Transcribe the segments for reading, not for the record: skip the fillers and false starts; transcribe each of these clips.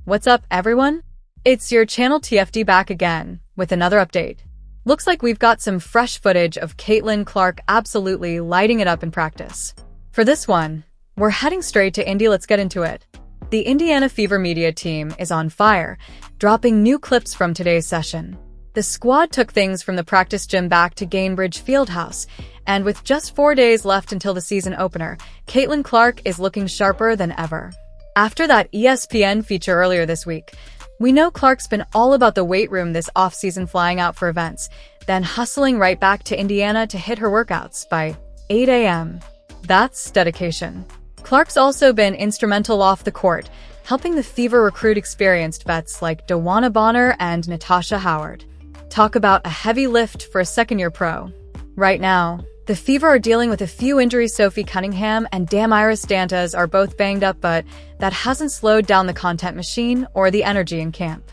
What's up, everyone? It's your channel TFD back again with another update. Looks like we've got some fresh footage of Caitlin Clark absolutely lighting it up in practice. For this one, we're heading straight to Indy. Let's get into it. The Indiana Fever media team is on fire, dropping new clips from today's session. The squad took things from the practice gym back to Gainbridge Fieldhouse, and with just 4 days left until the season opener, Caitlin Clark is looking sharper than ever. After that ESPN feature earlier this week, we know Clark's been all about the weight room this offseason, flying out for events, then hustling right back to Indiana to hit her workouts by 8 a.m. That's dedication. Clark's also been instrumental off the court, helping the Fever recruit experienced vets like DeWanna and Natasha Howard. Talk about a heavy lift for a second-year pro. Right now, the Fever are dealing with a few injuries. Sophie Cunningham and Damaris Dantas are both banged up, but that hasn't slowed down the content machine or the energy in camp.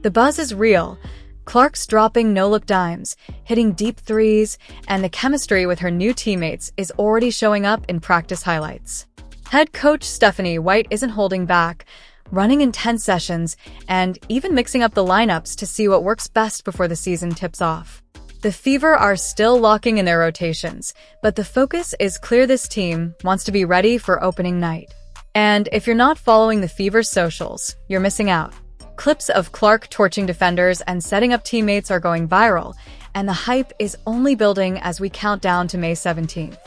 The buzz is real. Clark's dropping no-look dimes, hitting deep threes, and the chemistry with her new teammates is already showing up in practice highlights. Head coach Stephanie White isn't holding back, running intense sessions and even mixing up the lineups to see what works best before the season tips off. The Fever are still locking in their rotations, but the focus is clear. This team wants to be ready for opening night. And if you're not following the Fever's socials, you're missing out. Clips of Clark torching defenders and setting up teammates are going viral, and the hype is only building as we count down to May 17th.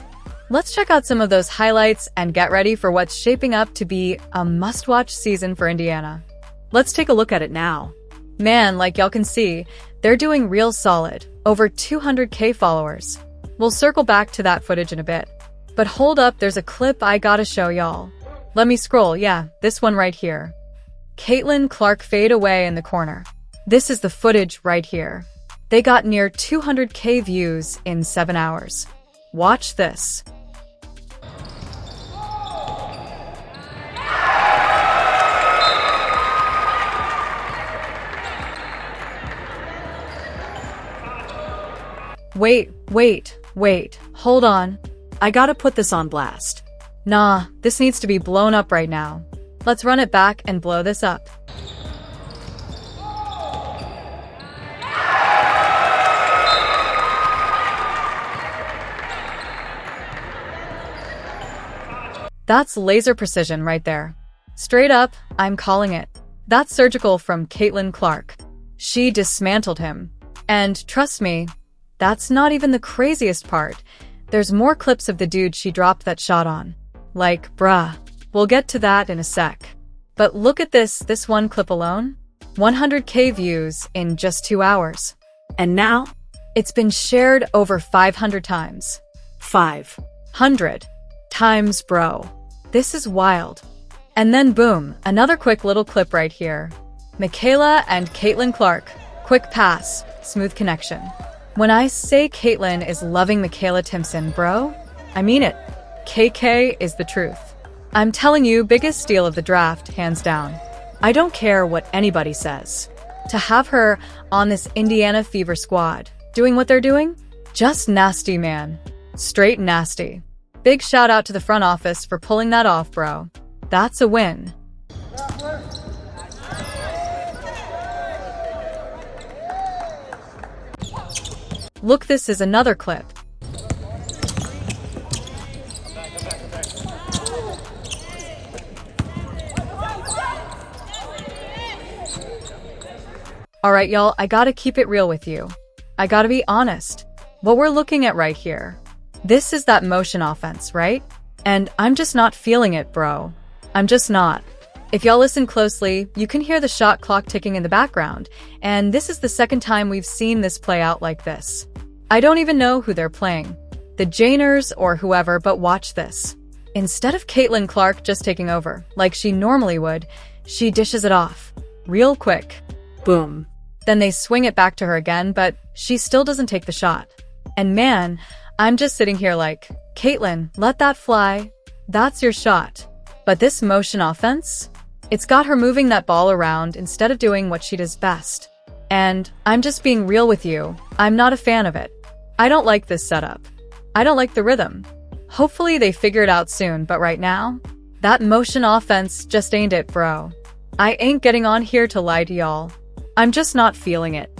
Let's check out some of those highlights and get ready for what's shaping up to be a must-watch season for Indiana. Let's take a look at it now. Man, like y'all can see, they're doing real solid. Over 200K followers. We'll circle back to that footage in a bit. But hold up, there's a clip I gotta show y'all. Let me scroll, yeah, this one right here. Caitlin Clark fade away in the corner. This is the footage right here. They got near 200K views in 7 hours. Watch this. Wait, hold on. I gotta put this on blast. Nah, this needs to be blown up right now. Let's run it back and blow this up. That's laser precision right there. Straight up, I'm calling it. That's surgical from Caitlin Clark. She dismantled him. And trust me, that's not even the craziest part. There's more clips of the dude she dropped that shot on. Like, bruh. We'll get to that in a sec. But look at this one clip alone. 100K views in just 2 hours. And now? It's been shared over 500 times. 500 times, bro. This is wild. And then boom, another quick little clip right here. Michaela and Caitlin Clark. Quick pass, smooth connection. When I say Caitlin is loving Michaela Timpson, bro, I mean it. KK is the truth. I'm telling you, biggest steal of the draft, hands down. I don't care what anybody says. To have her on this Indiana Fever squad, doing what they're doing? Just nasty, man. Straight nasty. Big shout out to the front office for pulling that off, bro. That's a win. Look, this is another clip. Alright, y'all, I gotta keep it real with you. I gotta be honest. What we're looking at right here, this is that motion offense, right? And I'm just not feeling it, bro. I'm just not. If y'all listen closely, you can hear the shot clock ticking in the background, and this is the second time we've seen this play out like this. I don't even know who they're playing, the Janers or whoever, but watch this. Instead of Caitlin Clark just taking over, like she normally would, she dishes it off. Real quick. Boom. Then they swing it back to her again, but she still doesn't take the shot. And man, I'm just sitting here like, Caitlin, let that fly. That's your shot. But this motion offense? It's got her moving that ball around instead of doing what she does best. And I'm just being real with you, I'm not a fan of it. I don't like this setup. I don't like the rhythm. Hopefully they figure it out soon, but right now, that motion offense just ain't it, bro. I ain't getting on here to lie to y'all. I'm just not feeling it.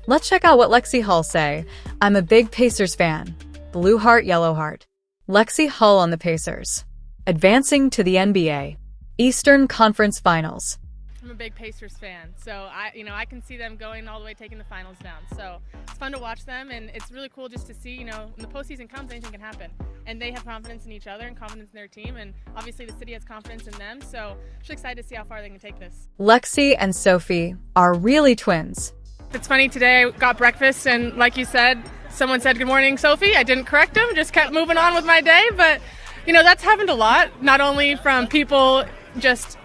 Let's check out what Lexi Hull say. I'm a big Pacers fan. Blue heart, yellow heart. Lexi Hull on the Pacers. Advancing to the NBA. Eastern Conference Finals. I'm a big Pacers fan, so I can see them going all the way, taking the finals down. So it's fun to watch them, and it's really cool just to see, when the postseason comes, anything can happen. And they have confidence in each other and confidence in their team, and obviously the city has confidence in them. So I'm just excited to see how far they can take this. Lexi and Sophie are really twins. It's funny, today I got breakfast, and like you said, someone said, "Good morning, Sophie." I didn't correct them, just kept moving on with my day. But, that's happened a lot, not only from people just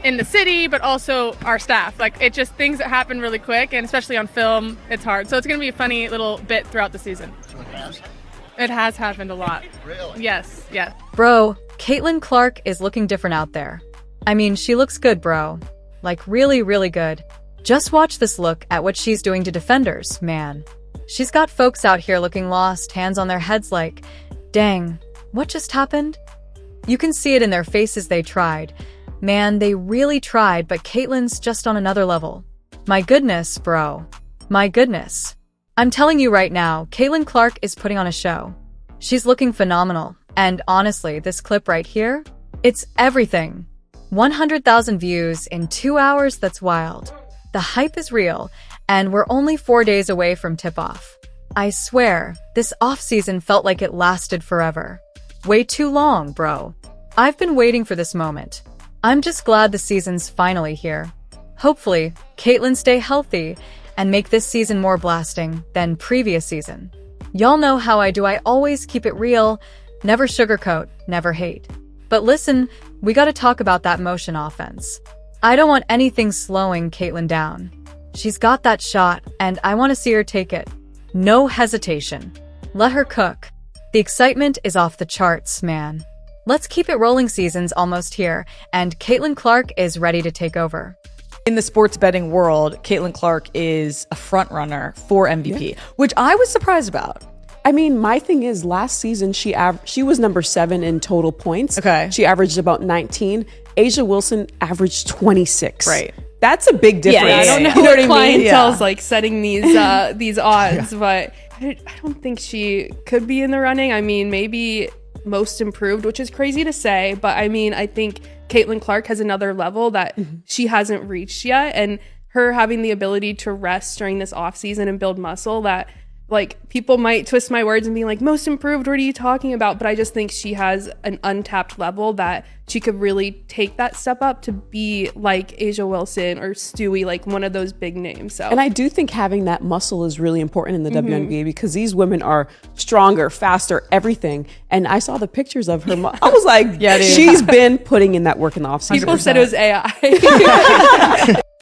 in the city, but also our staff. It just things that happen really quick, and especially on film, it's hard. So it's going to be a funny little bit throughout the season. It has happened a lot. Really? Yes. Bro, Caitlin Clark is looking different out there. I mean, she looks good, bro. Really, really good. Just watch this look at what she's doing to defenders, man. She's got folks out here looking lost, hands on their heads like, dang, what just happened? You can see it in their faces. They tried. Man, they really tried, but Caitlin's just on another level. My goodness, bro. My goodness. I'm telling you right now, Caitlin Clark is putting on a show. She's looking phenomenal. And honestly, this clip right here, it's everything. 100,000 views in 2 hours, that's wild. The hype is real, and we're only 4 days away from tip-off. I swear, this off-season felt like it lasted forever. Way too long, bro. I've been waiting for this moment. I'm just glad the season's finally here. Hopefully, Caitlin stay healthy and make this season more blasting than previous season. Y'all know how I do. I always keep it real, never sugarcoat, never hate. But listen, we gotta talk about that motion offense. I don't want anything slowing Caitlin down. She's got that shot, and I want to see her take it. No hesitation. Let her cook. The excitement is off the charts, man. Let's keep it rolling. Season's almost here, and Caitlin Clark is ready to take over. In the sports betting world, Caitlin Clark is a front runner for MVP, which I was surprised about. I mean, my thing is, last season she was number 7 in total points. Okay. She averaged about 19. Asia Wilson averaged 26. Right. That's a big difference. Yeah, I don't know, you know what I mean? clientele's like setting these odds, but I don't think she could be in the running. I mean, maybe most improved, which is crazy to say, but I mean, I think Caitlin Clark has another level that she hasn't reached yet, and her having the ability to rest during this off season and build muscle that, like, people might twist my words and be like, most improved, what are you talking about? But I just think she has an untapped level that she could really take that step up to be like Asia Wilson or Stewie, like one of those big names. So, and I do think having that muscle is really important in the WNBA because these women are stronger, faster, everything. And I saw the pictures of her. I was like, she's been putting in that work in the offseason. People said it was AI.